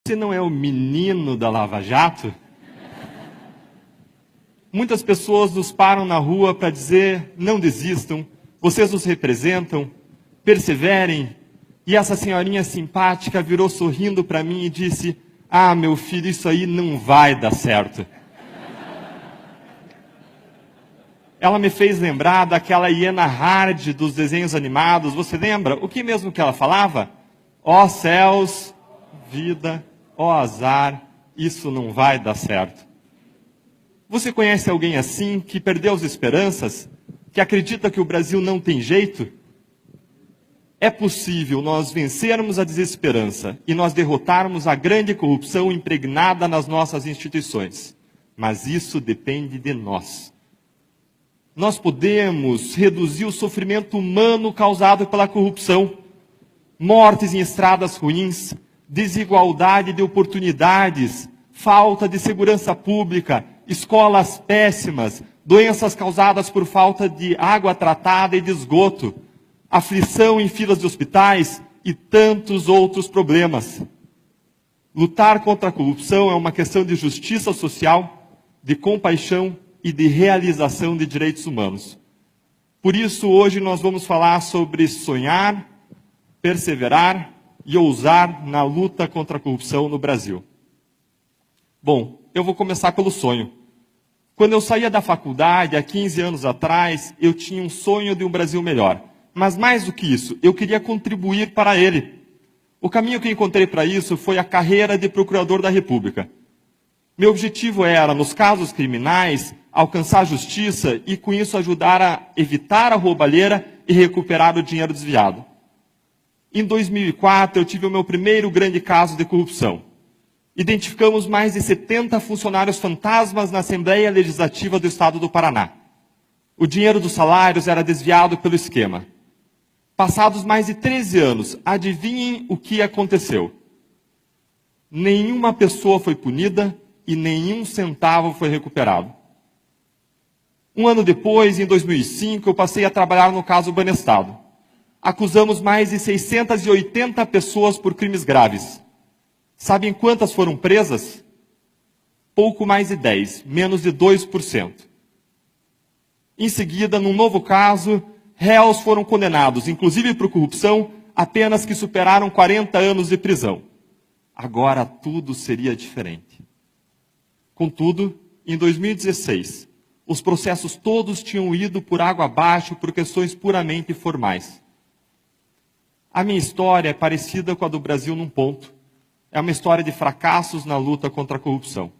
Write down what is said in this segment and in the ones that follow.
Você não é o menino da Lava Jato? Muitas pessoas nos param na rua para dizer, não desistam, vocês nos representam, perseverem. E essa senhorinha simpática virou sorrindo para mim e disse, ah, meu filho, isso aí não vai dar certo. Ela me fez lembrar daquela hiena Hard dos desenhos animados, você lembra? O que mesmo que ela falava? Ó céus, vida, ó azar, isso não vai dar certo. Você conhece alguém assim, que perdeu as esperanças, que acredita que o Brasil não tem jeito? É possível nós vencermos a desesperança e nós derrotarmos a grande corrupção impregnada nas nossas instituições. Mas isso depende de nós. Nós podemos reduzir o sofrimento humano causado pela corrupção, mortes em estradas ruins, desigualdade de oportunidades, falta de segurança pública, escolas péssimas, doenças causadas por falta de água tratada e de esgoto, aflição em filas de hospitais e tantos outros problemas. Lutar contra a corrupção é uma questão de justiça social, de compaixão e de realização de direitos humanos. Por isso, hoje nós vamos falar sobre sonhar, perseverar e ousar na luta contra a corrupção no Brasil. Bom, eu vou começar pelo sonho. Quando eu saía da faculdade, há 15 anos atrás, eu tinha um sonho de um Brasil melhor. Mas mais do que isso, eu queria contribuir para ele. O caminho que eu encontrei para isso foi a carreira de procurador da República. Meu objetivo era, nos casos criminais, alcançar a justiça e, com isso, ajudar a evitar a roubalheira e recuperar o dinheiro desviado. Em 2004, eu tive o meu primeiro grande caso de corrupção. Identificamos mais de 70 funcionários fantasmas na Assembleia Legislativa do Estado do Paraná. O dinheiro dos salários era desviado pelo esquema. Passados mais de 13 anos, adivinhem o que aconteceu? Nenhuma pessoa foi punida e nenhum centavo foi recuperado. Um ano depois, em 2005, eu passei a trabalhar no caso Banestado. Acusamos mais de 680 pessoas por crimes graves. Sabem quantas foram presas? Pouco mais de 10, menos de 2%. Em seguida, num novo caso, réus foram condenados, inclusive por corrupção, a penas que superaram 40 anos de prisão. Agora tudo seria diferente. Contudo, em 2016, os processos todos tinham ido por água abaixo por questões puramente formais. A minha história é parecida com a do Brasil num ponto. É uma história de fracassos na luta contra a corrupção.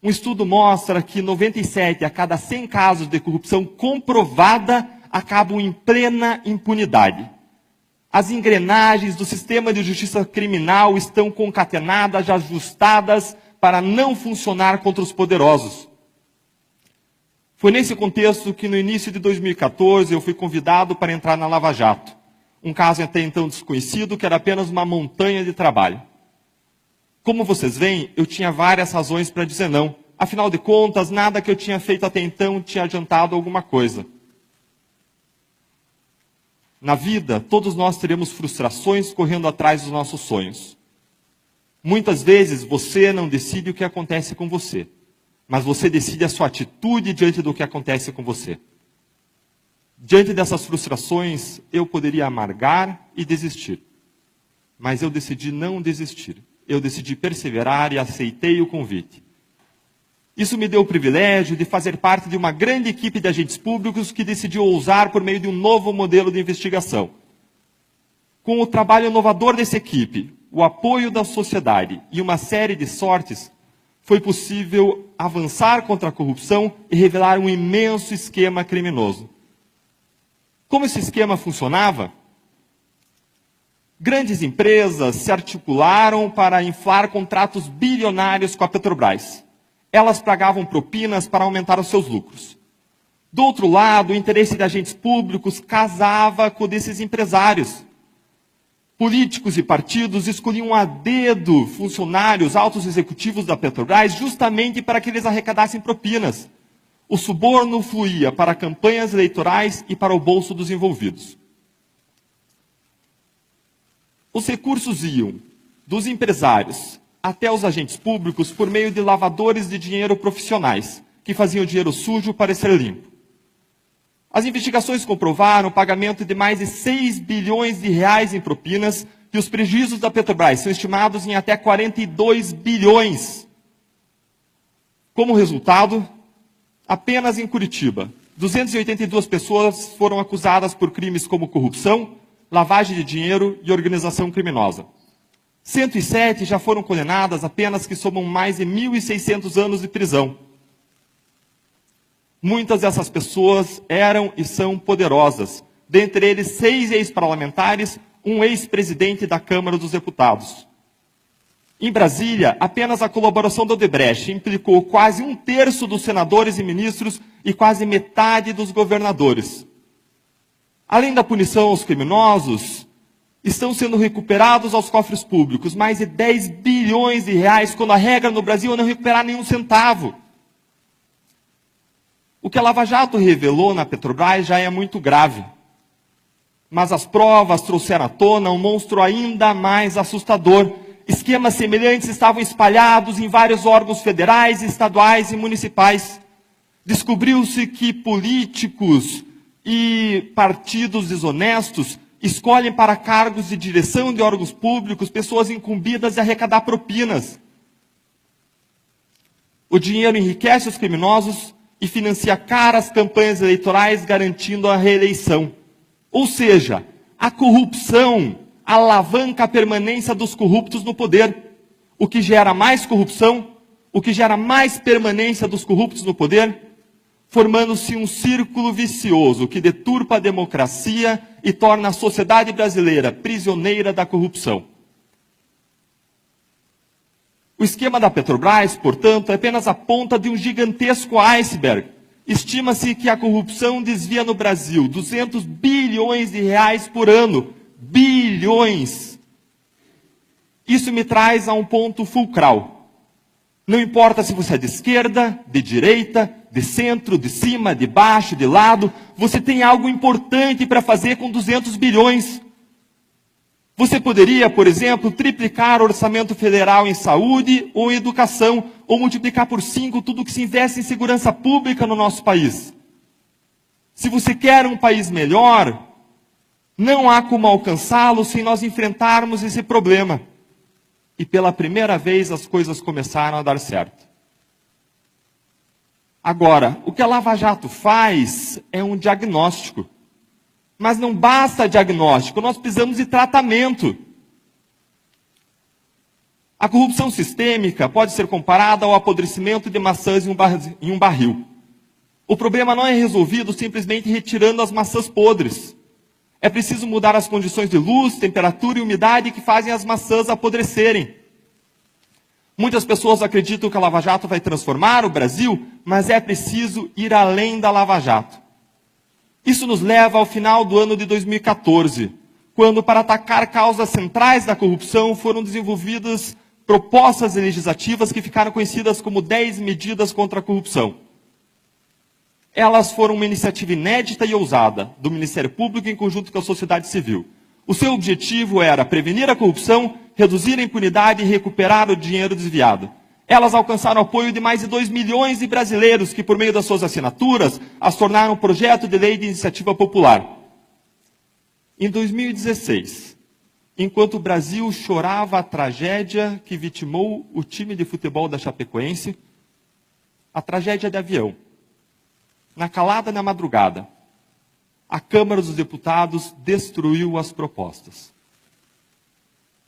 Um estudo mostra que 97 a cada 100 casos de corrupção comprovada acabam em plena impunidade. As engrenagens do sistema de justiça criminal estão concatenadas, ajustadas para não funcionar contra os poderosos. Foi nesse contexto que no início de 2014 eu fui convidado para entrar na Lava Jato. Um caso até então desconhecido, que era apenas uma montanha de trabalho. Como vocês veem, eu tinha várias razões para dizer não. Afinal de contas, nada que eu tinha feito até então tinha adiantado alguma coisa. Na vida, todos nós teremos frustrações correndo atrás dos nossos sonhos. Muitas vezes você não decide o que acontece com você, mas você decide a sua atitude diante do que acontece com você. Diante dessas frustrações, eu poderia amargar e desistir. Mas eu decidi não desistir. Eu decidi perseverar e aceitei o convite. Isso me deu o privilégio de fazer parte de uma grande equipe de agentes públicos que decidiu ousar por meio de um novo modelo de investigação. Com o trabalho inovador dessa equipe, o apoio da sociedade e uma série de sortes, foi possível avançar contra a corrupção e revelar um imenso esquema criminoso. Como esse esquema funcionava? Grandes empresas se articularam para inflar contratos bilionários com a Petrobras. Elas pagavam propinas para aumentar os seus lucros. Do outro lado, o interesse de agentes públicos casava com o desses empresários. Políticos e partidos escolhiam a dedo funcionários, altos executivos da Petrobras, justamente para que eles arrecadassem propinas. O suborno fluía para campanhas eleitorais e para o bolso dos envolvidos. Os recursos iam dos empresários até os agentes públicos por meio de lavadores de dinheiro profissionais, que faziam o dinheiro sujo parecer limpo. As investigações comprovaram o pagamento de mais de 6 bilhões de reais em propinas e os prejuízos da Petrobras são estimados em até 42 bilhões. Como resultado, apenas em Curitiba, 282 pessoas foram acusadas por crimes como corrupção, lavagem de dinheiro e organização criminosa. 107 já foram condenadas a penas que somam mais de 1.600 anos de prisão. Muitas dessas pessoas eram e são poderosas, dentre eles 6 ex-parlamentares, um ex-presidente da Câmara dos Deputados. Em Brasília, apenas a colaboração da Odebrecht implicou quase 1/3 dos senadores e ministros e quase metade dos governadores. Além da punição aos criminosos, estão sendo recuperados aos cofres públicos mais de 10 bilhões de reais, quando a regra no Brasil é não recuperar nenhum centavo. O que a Lava Jato revelou na Petrobras já é muito grave. Mas as provas trouxeram à tona um monstro ainda mais assustador. Esquemas semelhantes estavam espalhados em vários órgãos federais, estaduais e municipais. Descobriu-se que políticos e partidos desonestos escolhem para cargos de direção de órgãos públicos pessoas incumbidas de arrecadar propinas. O dinheiro enriquece os criminosos e financia caras campanhas eleitorais garantindo a reeleição. Ou seja, a corrupção alavanca a permanência dos corruptos no poder, o que gera mais corrupção, o que gera mais permanência dos corruptos no poder, formando-se um círculo vicioso que deturpa a democracia e torna a sociedade brasileira prisioneira da corrupção. O esquema da Petrobras, portanto, é apenas a ponta de um gigantesco iceberg. Estima-se que a corrupção desvia no Brasil 200 bilhões de reais por ano. Bilhões! Isso me traz a um ponto fulcral. Não importa se você é de esquerda, de direita, de centro, de cima, de baixo, de lado, você tem algo importante para fazer com 200 bilhões. Você poderia, por exemplo, triplicar o orçamento federal em saúde ou em educação, ou multiplicar por 5 tudo que se investe em segurança pública no nosso país. Se você quer um país melhor, não há como alcançá-lo sem nós enfrentarmos esse problema. E pela primeira vez as coisas começaram a dar certo. Agora, o que a Lava Jato faz é um diagnóstico. Mas não basta diagnóstico, nós precisamos de tratamento. A corrupção sistêmica pode ser comparada ao apodrecimento de maçãs em um barril. O problema não é resolvido simplesmente retirando as maçãs podres. É preciso mudar as condições de luz, temperatura e umidade que fazem as maçãs apodrecerem. Muitas pessoas acreditam que a Lava Jato vai transformar o Brasil, mas é preciso ir além da Lava Jato. Isso nos leva ao final do ano de 2014, quando, para atacar causas centrais da corrupção, foram desenvolvidas propostas legislativas que ficaram conhecidas como 10 medidas contra a corrupção. Elas foram uma iniciativa inédita e ousada do Ministério Público em conjunto com a sociedade civil. O seu objetivo era prevenir a corrupção, reduzir a impunidade e recuperar o dinheiro desviado. Elas alcançaram o apoio de mais de 2 milhões de brasileiros que, por meio das suas assinaturas, as tornaram um projeto de lei de iniciativa popular. Em 2016, enquanto o Brasil chorava a tragédia que vitimou o time de futebol da Chapecoense, a tragédia de avião, na calada da madrugada, a Câmara dos Deputados destruiu as propostas.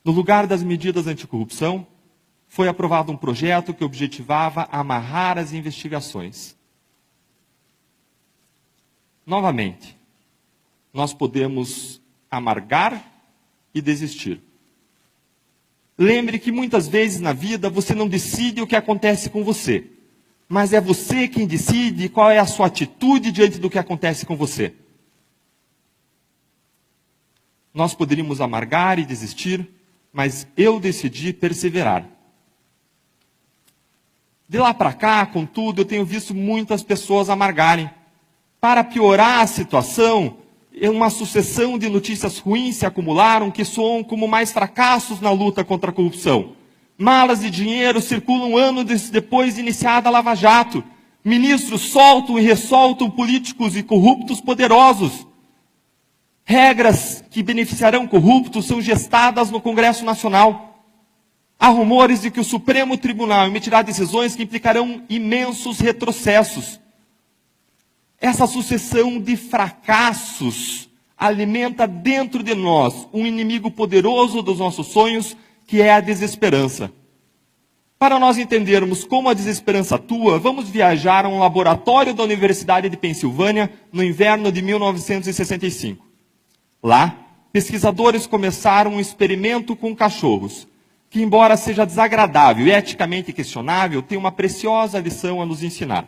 No lugar das medidas anticorrupção, foi aprovado um projeto que objetivava amarrar as investigações. Novamente, nós podemos amargar e desistir. Lembre que muitas vezes na vida você não decide o que acontece com você, mas é você quem decide qual é a sua atitude diante do que acontece com você. Nós poderíamos amargar e desistir, mas eu decidi perseverar. De lá para cá, contudo, eu tenho visto muitas pessoas amargarem. Para piorar a situação, uma sucessão de notícias ruins se acumularam que soam como mais fracassos na luta contra a corrupção. Malas de dinheiro circulam anos depois de iniciada a Lava Jato. Ministros soltam e ressoltam políticos e corruptos poderosos. Regras que beneficiarão corruptos são gestadas no Congresso Nacional. Há rumores de que o Supremo Tribunal emitirá decisões que implicarão imensos retrocessos. Essa sucessão de fracassos alimenta dentro de nós um inimigo poderoso dos nossos sonhos, que é a desesperança. Para nós entendermos como a desesperança atua, vamos viajar a um laboratório da Universidade de Pensilvânia no inverno de 1965. Lá, pesquisadores começaram um experimento com cachorros, que, embora seja desagradável e eticamente questionável, tem uma preciosa lição a nos ensinar.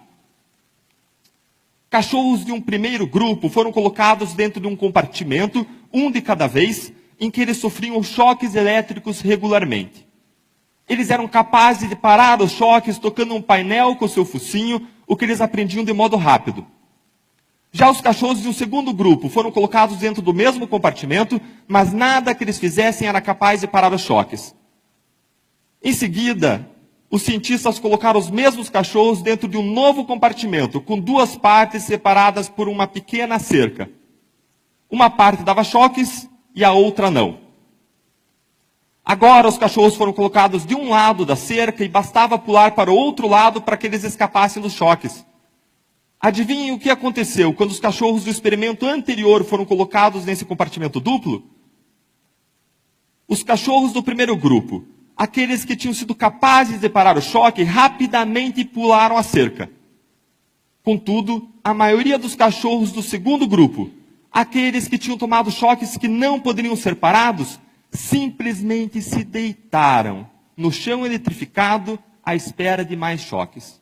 Cachorros de um primeiro grupo foram colocados dentro de um compartimento, um de cada vez, em que eles sofriam choques elétricos regularmente. Eles eram capazes de parar os choques tocando um painel com seu focinho, o que eles aprendiam de modo rápido. Já os cachorros de um segundo grupo foram colocados dentro do mesmo compartimento, mas nada que eles fizessem era capaz de parar os choques. Em seguida, os cientistas colocaram os mesmos cachorros dentro de um novo compartimento, com duas partes separadas por uma pequena cerca. Uma parte dava choques e a outra não. Agora os cachorros foram colocados de um lado da cerca e bastava pular para o outro lado para que eles escapassem dos choques. Adivinhem o que aconteceu quando os cachorros do experimento anterior foram colocados nesse compartimento duplo? Os cachorros do primeiro grupo, aqueles que tinham sido capazes de parar o choque, rapidamente pularam a cerca. Contudo, a maioria dos cachorros do segundo grupo, aqueles que tinham tomado choques que não poderiam ser parados, simplesmente se deitaram no chão eletrificado à espera de mais choques.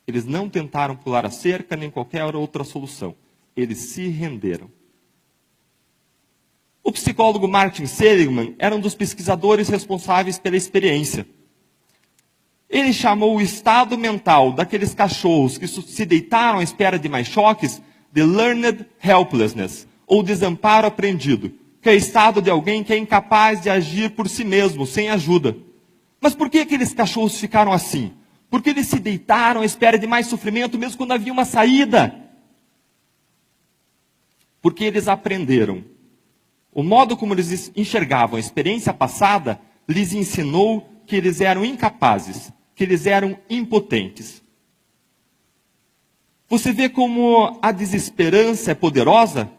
Eles não tentaram pular a cerca nem qualquer outra solução. Eles se renderam. O psicólogo Martin Seligman era um dos pesquisadores responsáveis pela experiência. Ele chamou o estado mental daqueles cachorros que se deitaram à espera de mais choques de learned helplessness, ou desamparo aprendido, que é o estado de alguém que é incapaz de agir por si mesmo, sem ajuda. Mas por que aqueles cachorros ficaram assim? Porque eles se deitaram à espera de mais sofrimento, mesmo quando havia uma saída. Porque eles aprenderam. O modo como eles enxergavam a experiência passada lhes ensinou que eles eram incapazes, que eles eram impotentes. Você vê como a desesperança é poderosa?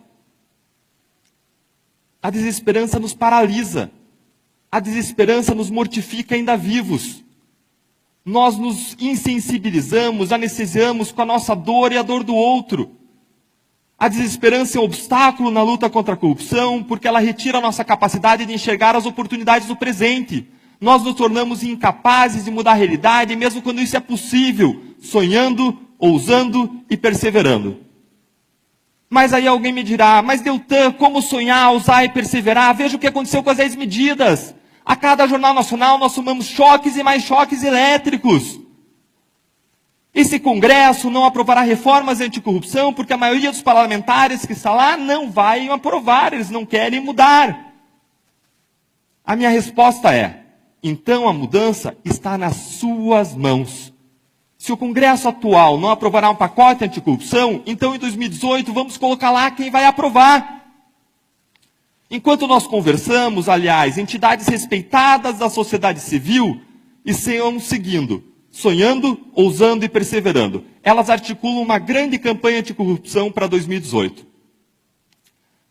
A desesperança nos paralisa. A desesperança nos mortifica ainda vivos. Nós nos insensibilizamos, anestesiamos com a nossa dor e a dor do outro. A desesperança é um obstáculo na luta contra a corrupção, porque ela retira a nossa capacidade de enxergar as oportunidades do presente. Nós nos tornamos incapazes de mudar a realidade, mesmo quando isso é possível, sonhando, ousando e perseverando. Mas aí alguém me dirá, mas Deltan, como sonhar, ousar e perseverar? Veja o que aconteceu com as 10 medidas. A cada jornal nacional nós tomamos choques e mais choques elétricos. Esse Congresso não aprovará reformas anticorrupção porque a maioria dos parlamentares que está lá não vai aprovar, eles não querem mudar. A minha resposta é, então a mudança está nas suas mãos. Se o Congresso atual não aprovará um pacote anticorrupção, então em 2018 vamos colocar lá quem vai aprovar. Enquanto nós conversamos, aliás, entidades respeitadas da sociedade civil estão seguindo, sonhando, ousando e perseverando. Elas articulam uma grande campanha anticorrupção para 2018.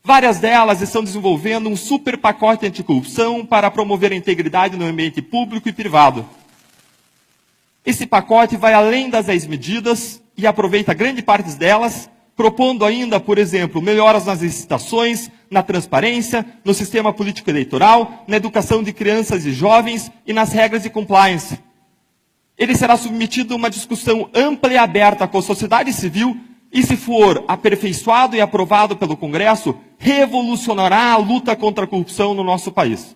Várias delas estão desenvolvendo um super pacote anticorrupção para promover a integridade no ambiente público e privado. Esse pacote vai além das 10 medidas e aproveita grande parte delas, propondo ainda, por exemplo, melhoras nas licitações, na transparência, no sistema político eleitoral, na educação de crianças e jovens e nas regras de compliance. Ele será submetido a uma discussão ampla e aberta com a sociedade civil e, se for aperfeiçoado e aprovado pelo Congresso, revolucionará a luta contra a corrupção no nosso país.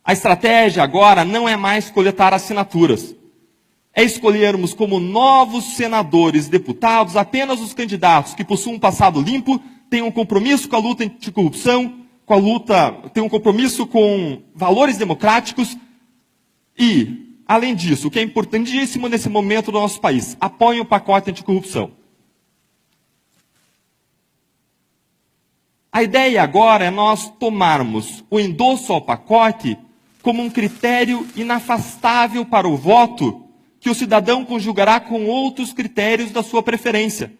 A estratégia agora não é mais coletar assinaturas. É escolhermos como novos senadores e deputados apenas os candidatos que possuam um passado limpo, têm um compromisso com a luta anticorrupção, têm um compromisso com valores democráticos, E, além disso, o que é importantíssimo nesse momento do nosso país, apoiem o pacote anticorrupção. A ideia agora é nós tomarmos o endosso ao pacote como um critério inafastável para o voto que o cidadão conjugará com outros critérios da sua preferência.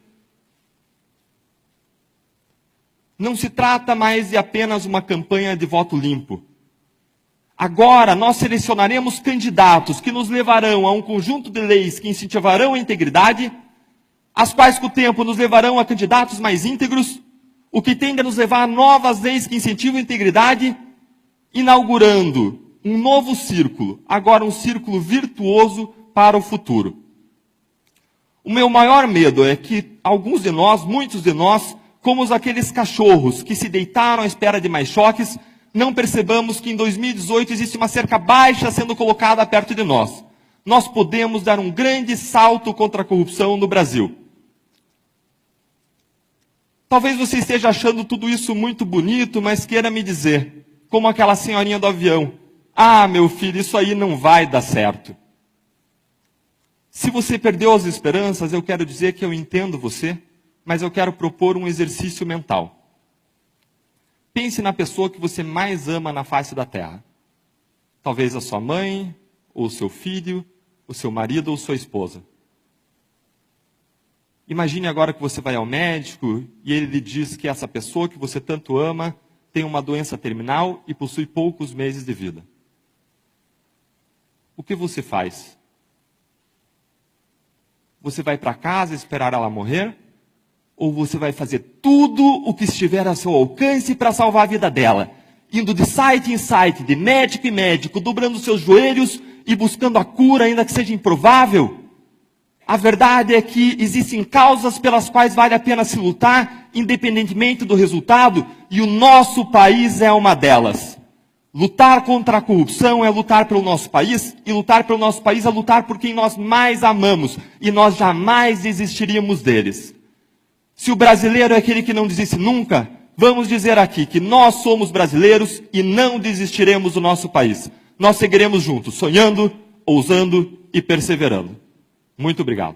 Não se trata mais de apenas uma campanha de voto limpo. Agora nós selecionaremos candidatos que nos levarão a um conjunto de leis que incentivarão a integridade, as quais com o tempo nos levarão a candidatos mais íntegros, o que tende a nos levar a novas leis que incentivam a integridade, inaugurando um novo círculo, agora um círculo virtuoso para o futuro. O meu maior medo é que alguns de nós, muitos de nós, como aqueles cachorros que se deitaram à espera de mais choques, não percebamos que em 2018 existe uma cerca baixa sendo colocada perto de nós. Nós podemos dar um grande salto contra a corrupção no Brasil. Talvez você esteja achando tudo isso muito bonito, mas queira me dizer, como aquela senhorinha do avião, ah, meu filho, isso aí não vai dar certo. Se você perdeu as esperanças, eu quero dizer que eu entendo você, mas eu quero propor um exercício mental. Pense na pessoa que você mais ama na face da terra. Talvez a sua mãe, ou o seu filho, o seu marido ou sua esposa. Imagine agora que você vai ao médico e ele lhe diz que essa pessoa que você tanto ama tem uma doença terminal e possui poucos meses de vida. O que você faz? Você vai para casa esperar ela morrer? Ou você vai fazer tudo o que estiver a seu alcance para salvar a vida dela? Indo de site em site, de médico em médico, dobrando seus joelhos e buscando a cura, ainda que seja improvável? A verdade é que existem causas pelas quais vale a pena se lutar, independentemente do resultado, e o nosso país é uma delas. Lutar contra a corrupção é lutar pelo nosso país, e lutar pelo nosso país é lutar por quem nós mais amamos, e nós jamais desistiríamos deles. Se o brasileiro é aquele que não desiste nunca, vamos dizer aqui que nós somos brasileiros e não desistiremos do nosso país. Nós seguiremos juntos, sonhando, ousando e perseverando. Muito obrigado.